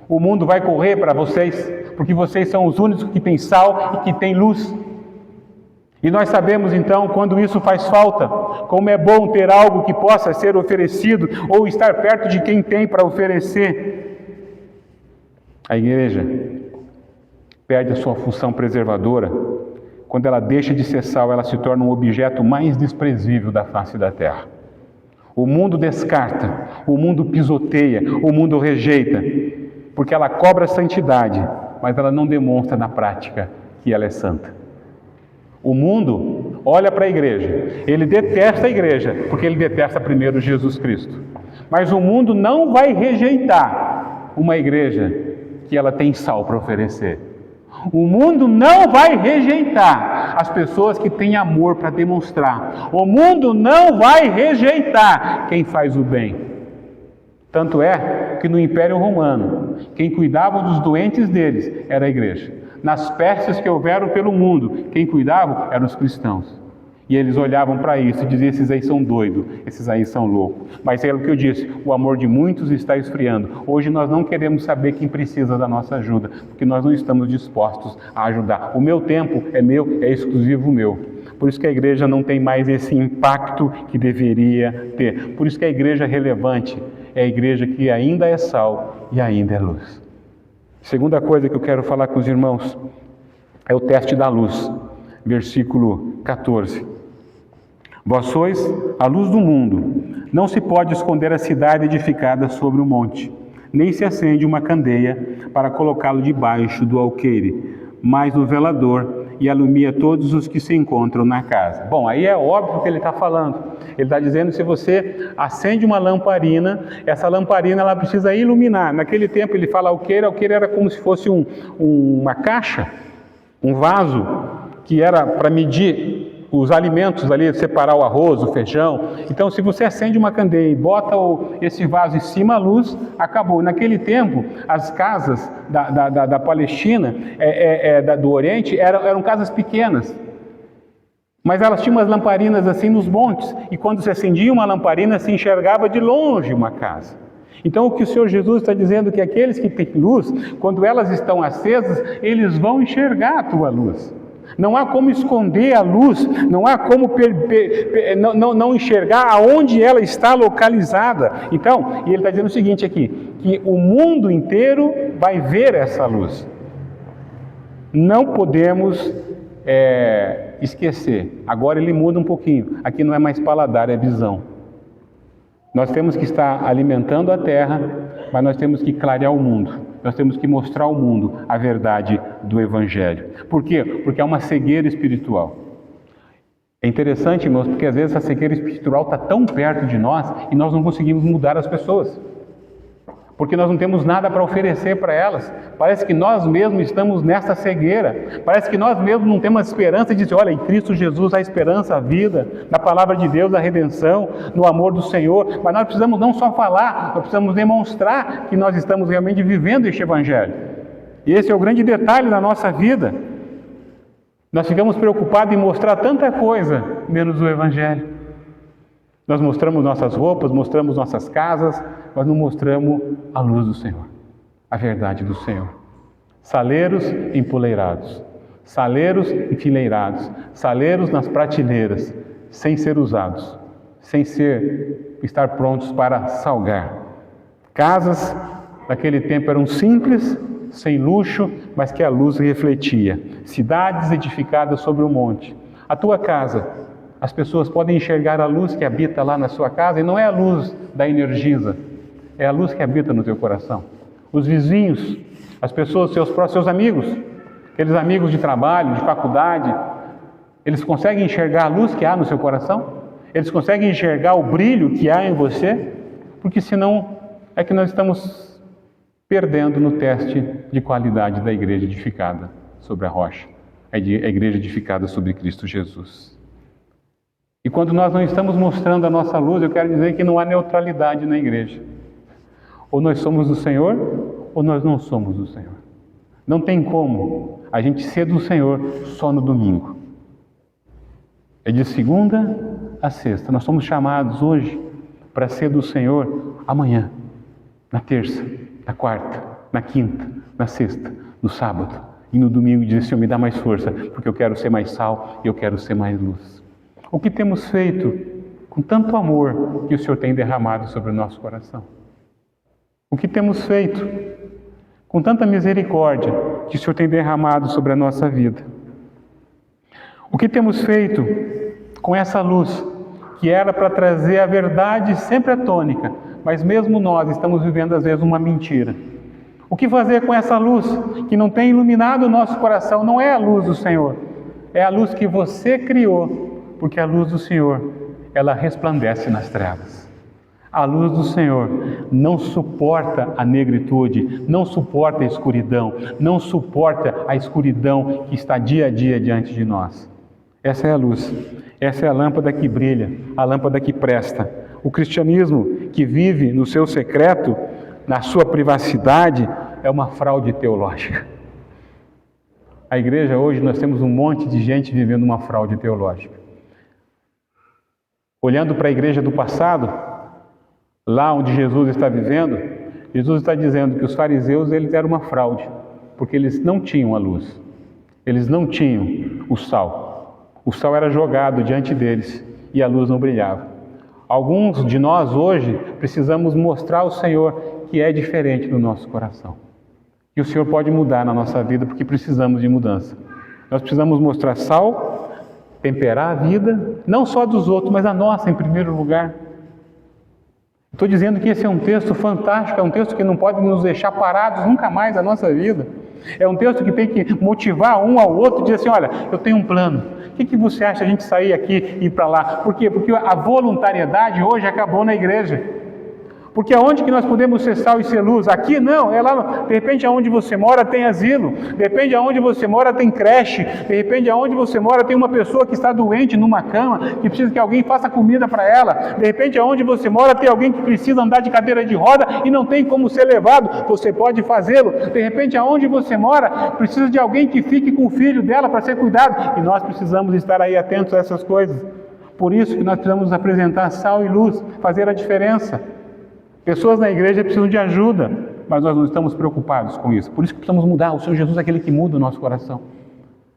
O mundo vai correr para vocês, porque vocês são os únicos que têm sal e que têm luz. E nós sabemos então, quando isso faz falta, como é bom ter algo que possa ser oferecido ou estar perto de quem tem para oferecer. A igreja perde a sua função preservadora. Quando ela deixa de ser sal, ela se torna um objeto mais desprezível da face da terra. O mundo descarta, o mundo pisoteia, o mundo rejeita, porque ela cobra santidade, mas ela não demonstra na prática que ela é santa. O mundo olha para a igreja, ele detesta a igreja, porque ele detesta primeiro Jesus Cristo. Mas o mundo não vai rejeitar uma igreja que ela tem sal para oferecer. O mundo não vai rejeitar as pessoas que têm amor para demonstrar. O mundo não vai rejeitar quem faz o bem. Tanto é que no Império Romano, quem cuidava dos doentes deles era a igreja. Nas pestes que houveram pelo mundo, quem cuidava eram os cristãos. E eles olhavam para isso e diziam, esses aí são doidos, esses aí são loucos. Mas é o que eu disse, o amor de muitos está esfriando. Hoje nós não queremos saber quem precisa da nossa ajuda, porque nós não estamos dispostos a ajudar. O meu tempo é meu, é exclusivo meu. Por isso que a igreja não tem mais esse impacto que deveria ter. Por isso que a igreja é relevante, é a igreja que ainda é sal e ainda é luz. Segunda coisa que eu quero falar com os irmãos é o teste da luz. Versículo 14. Vós sois a luz do mundo. Não se pode esconder a cidade edificada sobre o monte, nem se acende uma candeia para colocá-lo debaixo do alqueire, mas no velador, e alumia todos os que se encontram na casa. Bom, aí é óbvio o que ele está falando. Ele está dizendo que se você acende uma lamparina, essa lamparina ela precisa iluminar. Naquele tempo ele fala alqueire era como se fosse uma caixa, um vaso, que era para medir os alimentos ali, separar o arroz, o feijão. Então, se você acende uma candeia e bota esse vaso em cima, a luz acabou. Naquele tempo, as casas da Palestina, do Oriente, eram casas pequenas. Mas elas tinham umas lamparinas assim nos montes. E quando se acendia uma lamparina, se enxergava de longe uma casa. Então, o que o Senhor Jesus está dizendo é que aqueles que têm luz, quando elas estão acesas, eles vão enxergar a tua luz. Não há como esconder a luz, não há como não enxergar aonde ela está localizada. Então, e ele está dizendo o seguinte aqui, que o mundo inteiro vai ver essa luz. Não podemos esquecer. Agora ele muda um pouquinho. Aqui não é mais paladar, é visão. Nós temos que estar alimentando a terra, mas nós temos que clarear o mundo. Nós temos que mostrar ao mundo a verdade do Evangelho. Por quê? Porque há uma cegueira espiritual. É interessante, irmãos, porque às vezes essa cegueira espiritual está tão perto de nós e nós não conseguimos mudar as pessoas. Porque nós não temos nada para oferecer para elas. Parece que nós mesmos estamos nessa cegueira. Parece que nós mesmos não temos esperança de dizer, olha, em Cristo Jesus há esperança, a vida, na palavra de Deus a redenção, no amor do Senhor. Mas nós precisamos não só falar, nós precisamos demonstrar que nós estamos realmente vivendo este Evangelho. E esse é o grande detalhe da nossa vida. Nós ficamos preocupados em mostrar tanta coisa, menos o Evangelho. Nós mostramos nossas roupas, mostramos nossas casas, mas não mostramos a luz do Senhor, a verdade do Senhor. Saleiros empoleirados, saleiros enfileirados, saleiros nas prateleiras, sem ser usados, sem estar prontos para salgar. Casas naquele tempo eram simples, sem luxo, mas que a luz refletia. Cidades edificadas sobre o monte. A tua casa, as pessoas podem enxergar a luz que habita lá na sua casa, e não é a luz da Energisa, é a luz que habita no teu coração. Os vizinhos, as pessoas, seus amigos, aqueles amigos de trabalho, de faculdade, eles conseguem enxergar a luz que há no seu coração? Eles conseguem enxergar o brilho que há em você? Porque senão é que nós estamos perdendo no teste de qualidade da igreja edificada sobre a rocha, a igreja edificada sobre Cristo Jesus. E quando nós não estamos mostrando a nossa luz, eu quero dizer que não há neutralidade na igreja. Ou nós somos do Senhor, ou nós não somos do Senhor. Não tem como a gente ser do Senhor só no domingo. É de segunda a sexta. Nós somos chamados hoje para ser do Senhor amanhã, na terça, na quarta, na quinta, na sexta, no sábado. E no domingo dizer, Senhor, me dá mais força, porque eu quero ser mais sal e eu quero ser mais luz. O que temos feito com tanto amor que o Senhor tem derramado sobre o nosso coração? O que temos feito com tanta misericórdia que o Senhor tem derramado sobre a nossa vida? O que temos feito com essa luz que era para trazer a verdade sempre a tônica, mas mesmo nós estamos vivendo às vezes uma mentira? O que fazer com essa luz que não tem iluminado o nosso coração? Não é a luz do Senhor, é a luz que você criou, porque a luz do Senhor, ela resplandece nas trevas. A luz do Senhor não suporta a negritude, não suporta a escuridão, não suporta a escuridão que está dia a dia diante de nós. Essa é a luz, essa é a lâmpada que brilha, a lâmpada que presta. O cristianismo que vive no seu secreto, na sua privacidade, é uma fraude teológica. A igreja hoje, nós temos um monte de gente vivendo uma fraude teológica. Olhando para a igreja do passado, lá onde Jesus está vivendo, Jesus está dizendo que os fariseus, eles eram uma fraude, porque eles não tinham a luz, eles não tinham o sal. O sal era jogado diante deles e a luz não brilhava. Alguns de nós hoje precisamos mostrar ao Senhor que é diferente do nosso coração. Que o Senhor pode mudar na nossa vida porque precisamos de mudança. Nós precisamos mostrar sal, temperar a vida, não só dos outros, mas a nossa em primeiro lugar. Estou dizendo que esse é um texto fantástico, é um texto que não pode nos deixar parados nunca mais na nossa vida. É um texto que tem que motivar um ao outro e dizer assim, olha, eu tenho um plano. O que você acha a gente sair aqui e ir para lá? Por quê? Porque a voluntariedade hoje acabou na igreja. Porque aonde que nós podemos ser sal e ser luz? Aqui não, é lá, de repente aonde você mora tem asilo, de repente aonde você mora tem creche, de repente aonde você mora tem uma pessoa que está doente numa cama, que precisa que alguém faça comida para ela, de repente aonde você mora tem alguém que precisa andar de cadeira de roda e não tem como ser levado, você pode fazê-lo, de repente aonde você mora precisa de alguém que fique com o filho dela para ser cuidado, e nós precisamos estar aí atentos a essas coisas. Por isso que nós precisamos apresentar sal e luz, fazer a diferença. Pessoas na igreja precisam de ajuda, mas nós não estamos preocupados com isso. Por isso que precisamos mudar. O Senhor Jesus é aquele que muda o nosso coração.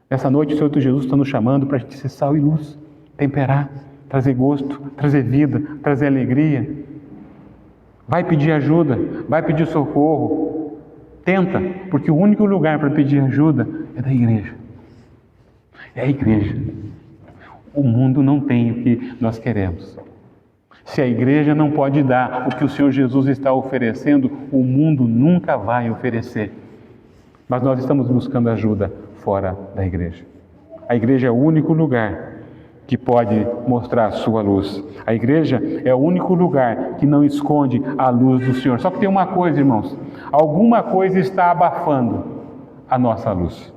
Nessa noite o Senhor Jesus está nos chamando para a gente ser sal e luz, temperar, trazer gosto, trazer vida, trazer alegria. Vai pedir ajuda, vai pedir socorro. Tenta, porque o único lugar para pedir ajuda é da igreja. É a igreja. O mundo não tem o que nós queremos. Se a igreja não pode dar o que o Senhor Jesus está oferecendo, o mundo nunca vai oferecer. Mas nós estamos buscando ajuda fora da igreja. A igreja é o único lugar que pode mostrar a sua luz. A igreja é o único lugar que não esconde a luz do Senhor. Só que tem uma coisa, irmãos, alguma coisa está abafando a nossa luz.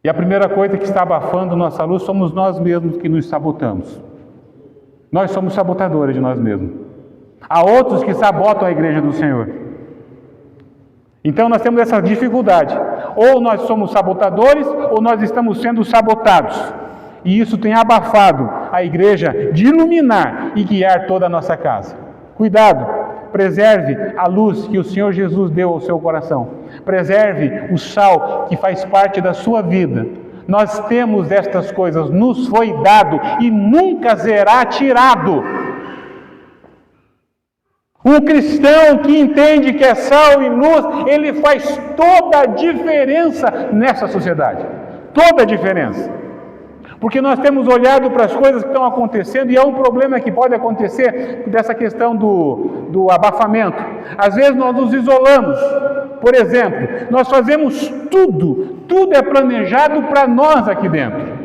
E a primeira coisa que está abafando nossa luz somos nós mesmos que nos sabotamos. Nós somos sabotadores de nós mesmos. Há outros que sabotam a igreja do Senhor. Então nós temos essa dificuldade. Ou nós somos sabotadores, ou nós estamos sendo sabotados. E isso tem abafado a igreja de iluminar e guiar toda a nossa casa. Cuidado, preserve a luz que o Senhor Jesus deu ao seu coração. Preserve o sal que faz parte da sua vida. Nós temos estas coisas, nos foi dado e nunca será tirado. Um cristão que entende que é sal e luz, ele faz toda a diferença nessa sociedade. Toda a diferença. Porque nós temos olhado para as coisas que estão acontecendo e há um problema que pode acontecer dessa questão do abafamento. Às vezes nós nos isolamos. Por exemplo, nós fazemos tudo é planejado para nós aqui dentro.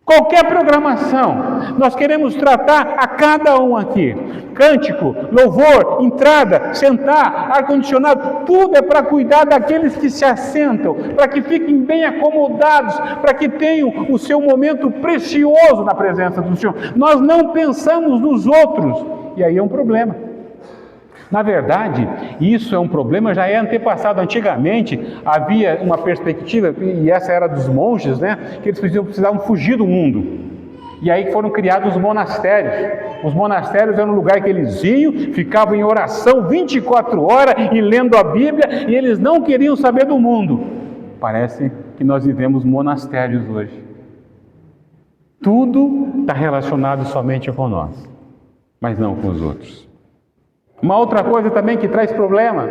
Qualquer programação, nós queremos tratar a cada um aqui. Cântico, louvor, entrada, sentar, ar-condicionado, tudo é para cuidar daqueles que se assentam, para que fiquem bem acomodados, para que tenham o seu momento precioso na presença do Senhor. Nós não pensamos nos outros, e aí é um problema. Na verdade, isso é um problema, já é antepassado. Antigamente, havia uma perspectiva, e essa era dos monges, né? Que eles precisavam fugir do mundo. E aí foram criados os monastérios. Os monastérios eram um lugar que eles iam, ficavam em oração 24 horas e lendo a Bíblia, e eles não queriam saber do mundo. Parece que nós vivemos monastérios hoje. Tudo está relacionado somente com nós, mas não com os outros. Uma outra coisa também que traz problema,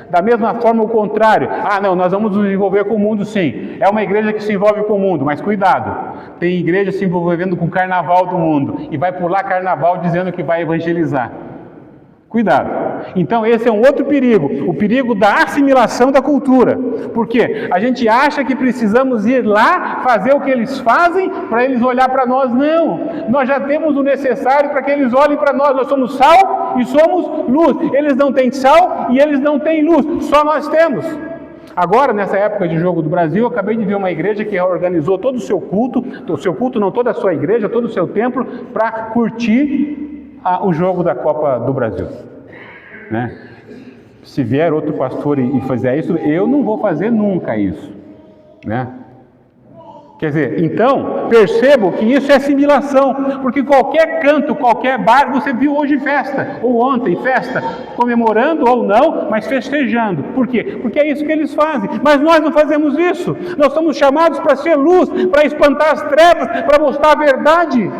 da mesma forma o contrário. Não, nós vamos nos envolver com o mundo sim. É uma igreja que se envolve com o mundo, mas cuidado. Tem igreja se envolvendo com o carnaval do mundo e vai pular carnaval dizendo que vai evangelizar. Cuidado. Então esse é um outro perigo, o perigo da assimilação da cultura. Por quê? A gente acha que precisamos ir lá fazer o que eles fazem para eles olhar para nós. Não, nós já temos o necessário para que eles olhem para nós. Nós somos sal e somos luz. Eles não têm sal e eles não têm luz, só nós temos. Agora, nessa época de Jogo do Brasil, eu acabei de ver uma igreja que organizou todo o seu culto não, toda a sua igreja, todo o seu templo, para curtir o jogo da Copa do Brasil, né? Se vier outro pastor e fizer isso, eu não vou fazer nunca isso, né? Quer dizer, então, percebo que isso é assimilação, porque qualquer canto, qualquer bar, você viu hoje festa, ou ontem festa, comemorando ou não, mas festejando. Por quê? Porque é isso que eles fazem, mas nós não fazemos isso. Nós somos chamados para ser luz, para espantar as trevas, para mostrar a verdade,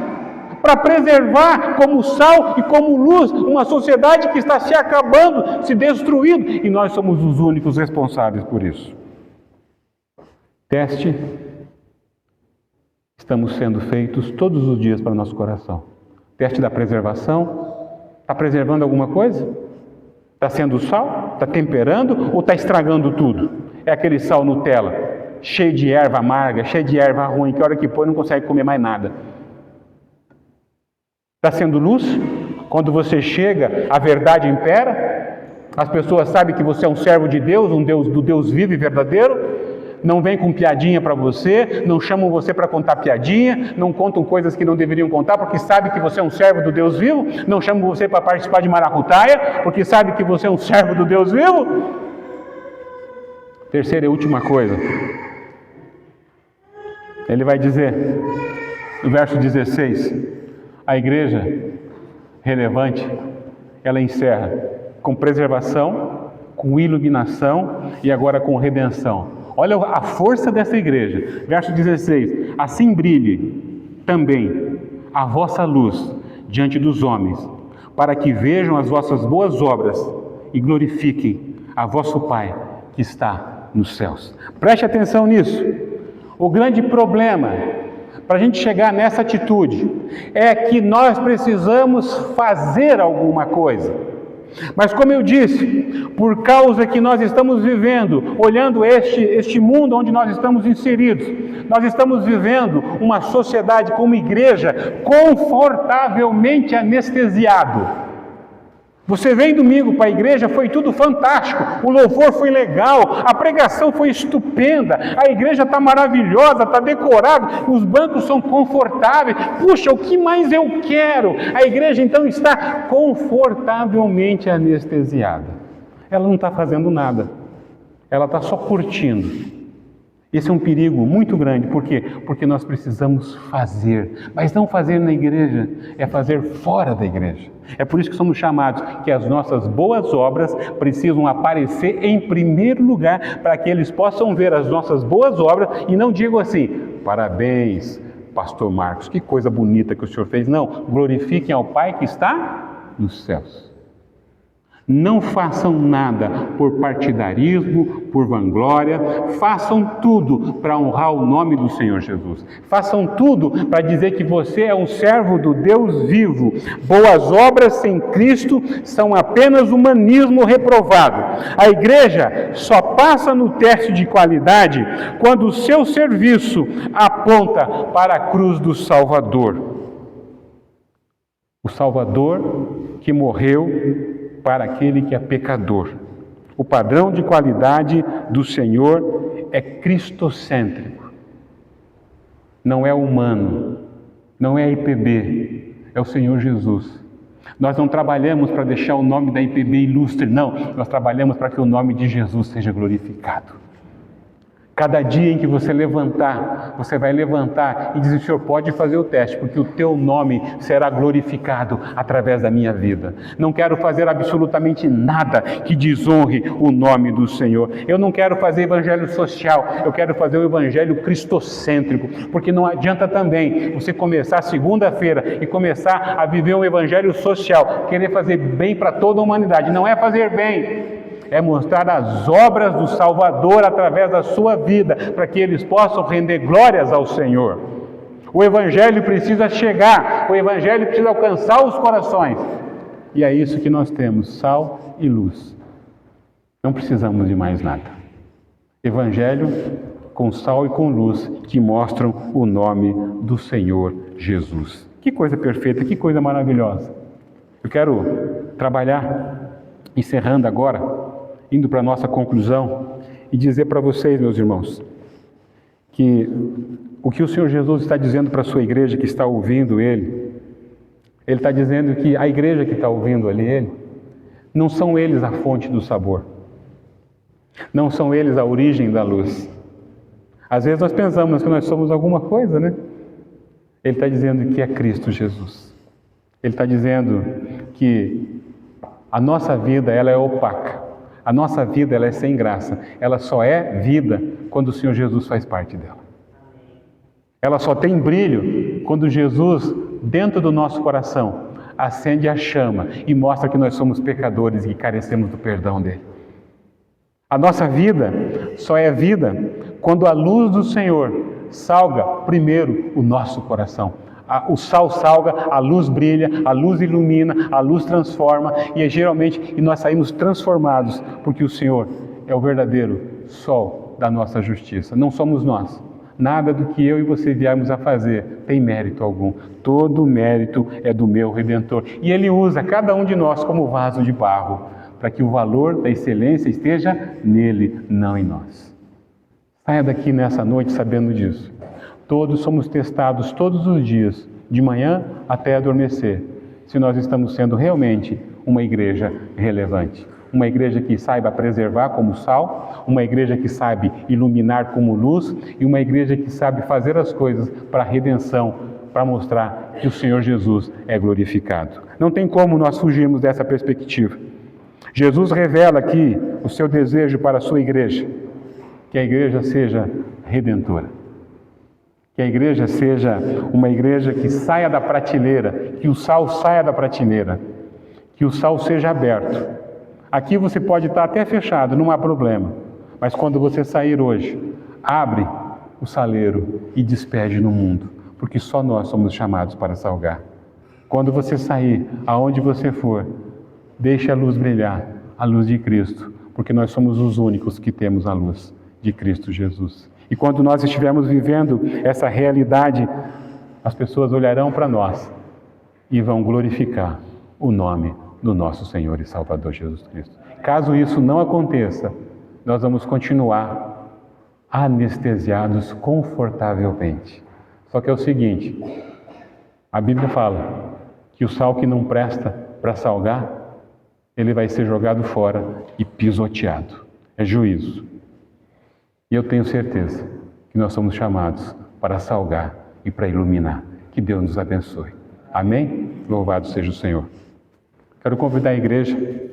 para preservar como sal e como luz uma sociedade que está se acabando, se destruindo, e nós somos os únicos responsáveis por isso. Teste. Estamos sendo feitos todos os dias para o nosso coração. Teste da preservação. Está preservando alguma coisa? Está sendo sal? Está temperando ou está estragando tudo? É aquele sal Nutella, cheio de erva amarga, cheio de erva ruim, que a hora que põe não consegue comer mais nada. Está sendo luz? Quando você chega, a verdade impera? As pessoas sabem que você é um servo de Deus, do Deus vivo e verdadeiro? Não vem com piadinha para você, não chamam você para contar piadinha, não contam coisas que não deveriam contar, porque sabe que você é um servo do Deus vivo, não chamam você para participar de maracutaia, porque sabe que você é um servo do Deus vivo. Terceira e última coisa, ele vai dizer, no verso 16, a igreja relevante, ela encerra com preservação, com iluminação e agora com redenção. Olha a força dessa igreja. Verso 16. Assim brilhe também a vossa luz diante dos homens, para que vejam as vossas boas obras e glorifiquem a vosso Pai que está nos céus. Preste atenção nisso. O grande problema para a gente chegar nessa atitude é que nós precisamos fazer alguma coisa. Mas como eu disse, por causa que nós estamos vivendo, olhando este mundo onde nós estamos inseridos, nós estamos vivendo uma sociedade como igreja confortavelmente anestesiado. Você vem domingo para a igreja, foi tudo fantástico, o louvor foi legal, a pregação foi estupenda, a igreja está maravilhosa, está decorada, os bancos são confortáveis. Puxa, o que mais eu quero? A igreja então está confortavelmente anestesiada. Ela não está fazendo nada, ela está só curtindo. Esse é um perigo muito grande. Por quê? Porque nós precisamos fazer, mas não fazer na igreja, é fazer fora da igreja. É por isso que somos chamados que as nossas boas obras precisam aparecer em primeiro lugar, para que eles possam ver as nossas boas obras e não digam assim, parabéns, pastor Marcos, que coisa bonita que o senhor fez. Não, glorifiquem ao Pai que está nos céus. Não façam nada por partidarismo, por vanglória, façam tudo para honrar o nome do Senhor Jesus. Façam tudo para dizer que você é um servo do Deus vivo. Boas obras sem Cristo são apenas humanismo reprovado. A igreja só passa no teste de qualidade quando o seu serviço aponta para a cruz do Salvador. O Salvador que morreu para aquele que é pecador. O padrão de qualidade do Senhor é cristocêntrico. Não é humano, não é IPB, é o Senhor Jesus. Nós não trabalhamos para deixar o nome da IPB ilustre, não. Nós trabalhamos para que o nome de Jesus seja glorificado. Cada dia em que você levantar, você vai levantar e dizer: Senhor, pode fazer o teste, porque o teu nome será glorificado através da minha vida. Não quero fazer absolutamente nada que desonre o nome do Senhor. Eu não quero fazer evangelho social, eu quero fazer o evangelho cristocêntrico, porque não adianta também você começar segunda-feira e começar a viver um evangelho social, querer fazer bem para toda a humanidade. Não é fazer bem. É mostrar as obras do Salvador através da sua vida, para que eles possam render glórias ao Senhor. O Evangelho precisa chegar, o Evangelho precisa alcançar os corações. E é isso que nós temos, sal e luz. Não precisamos de mais nada. Evangelho com sal e com luz, que mostram o nome do Senhor Jesus. Que coisa perfeita, que coisa maravilhosa. Eu quero trabalhar, encerrando agora, indo para a nossa conclusão, e dizer para vocês, meus irmãos, que o que o Senhor Jesus está dizendo para a sua igreja que está ouvindo Ele está dizendo que a igreja que está ouvindo ali Ele, não são eles a fonte do sabor, não são eles a origem da luz. Às vezes nós pensamos que nós somos alguma coisa, né? Ele está dizendo que é Cristo Jesus. Ele está dizendo que a nossa vida, ela é opaca. A nossa vida, ela é sem graça. Ela só é vida quando o Senhor Jesus faz parte dela. Ela só tem brilho quando Jesus, dentro do nosso coração, acende a chama e mostra que nós somos pecadores e que carecemos do perdão dele. A nossa vida só é vida quando a luz do Senhor salga primeiro o nosso coração. O sal salga, a luz brilha, a luz ilumina, a luz transforma e nós saímos transformados, porque o Senhor é o verdadeiro sol da nossa justiça. Não somos nós. Nada do que eu e você viemos a fazer tem mérito algum. Todo o mérito é do meu Redentor. E Ele usa cada um de nós como vaso de barro, para que o valor da excelência esteja nele, não em nós. Saia daqui nessa noite sabendo disso. Todos somos testados todos os dias, de manhã até adormecer, se nós estamos sendo realmente uma igreja relevante. Uma igreja que saiba preservar como sal, uma igreja que sabe iluminar como luz e uma igreja que sabe fazer as coisas para a redenção, para mostrar que o Senhor Jesus é glorificado. Não tem como nós fugirmos dessa perspectiva. Jesus revela aqui o seu desejo para a sua igreja, que a igreja seja redentora. Que a igreja seja uma igreja que saia da prateleira, que o sal saia da prateleira, que o sal seja aberto. Aqui você pode estar até fechado, não há problema. Mas quando você sair hoje, abre o saleiro e despede no mundo, porque só nós somos chamados para salgar. Quando você sair, aonde você for, deixe a luz brilhar, a luz de Cristo, porque nós somos os únicos que temos a luz de Cristo Jesus. E quando nós estivermos vivendo essa realidade, as pessoas olharão para nós e vão glorificar o nome do nosso Senhor e Salvador Jesus Cristo. Caso isso não aconteça, nós vamos continuar anestesiados confortavelmente. Só que é o seguinte, a Bíblia fala que o sal que não presta para salgar, ele vai ser jogado fora e pisoteado. É juízo. E eu tenho certeza que nós somos chamados para salgar e para iluminar. Que Deus nos abençoe. Amém? Louvado seja o Senhor. Quero convidar a igreja